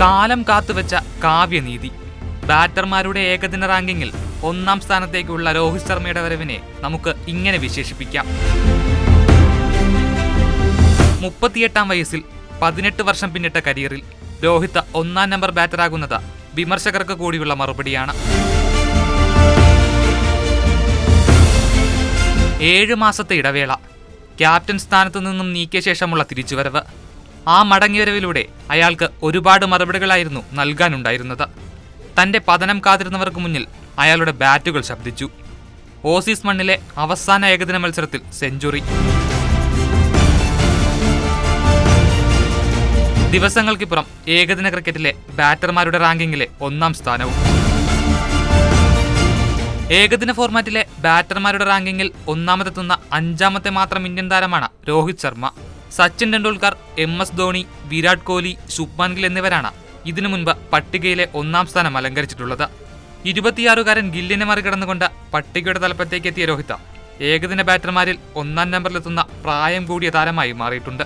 കാലം കാത്തുവെച്ച കാവ്യനീതി. ബാറ്റർമാരുടെ ഏകദിന റാങ്കിങ്ങിൽ 1-ാം സ്ഥാനത്തേക്കുള്ള രോഹിത് ശർമ്മയുടെ വരവിനെ നമുക്ക് ഇങ്ങനെ വിശേഷിപ്പിക്കാം. 38-ാം വയസ്സിൽ 18 വർഷം പിന്നിട്ട കരിയറിൽ രോഹിത് 1-ാം നമ്പർ ബാറ്ററാകുന്നത് വിമർശകർക്ക് കൂടിയുള്ള മറുപടിയാണ്. 7 മാസത്തെ ഇടവേള, ക്യാപ്റ്റൻ സ്ഥാനത്തു നിന്നും നീക്കിയ ശേഷമുള്ള തിരിച്ചുവരവ്. ആ മടങ്ങിവരവിലൂടെ അയാൾക്ക് ഒരുപാട് മറുപടികളായിരുന്നു നൽകാനുണ്ടായിരുന്നത്. തന്റെ പതനം കാത്തിരുന്നവർക്ക് മുന്നിൽ അയാളുടെ ബാറ്റുകൾ ശബ്ദിച്ചു. ഓസീസ് മണ്ണിലെ അവസാന ഏകദിന മത്സരത്തിൽ സെഞ്ചുറി. ദിവസങ്ങൾക്കിപ്പുറം ഏകദിന ക്രിക്കറ്റിലെ ബാറ്റർമാരുടെ റാങ്കിങ്ങിലെ 1-ാം സ്ഥാനവും. ഏകദിന ഫോർമാറ്റിലെ ബാറ്റർമാരുടെ റാങ്കിങ്ങിൽ 1-ാമതെത്തുന്ന 5-ാമത്തെ മാത്രം ഇന്ത്യൻ താരമാണ് രോഹിത് ശർമ്മ. സച്ചിൻ ടെണ്ടുൽക്കർ, MS ധോണി, വിരാട് കോഹ്ലി, ശുഭ്മാൻ ഗിൽ എന്നിവരാണ് ഇതിനു മുൻപ് പട്ടികയിലെ 1-ാം സ്ഥാനം അലങ്കരിച്ചിട്ടുള്ളത്. 26-കാരൻ ഗില്ലിനെ മറികടന്നുകൊണ്ട് പട്ടികയുടെ തലപ്പത്തേക്ക് എത്തിയ രോഹിത് ഏകദിന ബാറ്റർമാരിൽ 1-ാം നമ്പറിലെത്തുന്ന പ്രായം കൂടിയ താരമായി മാറിയിട്ടുണ്ട്.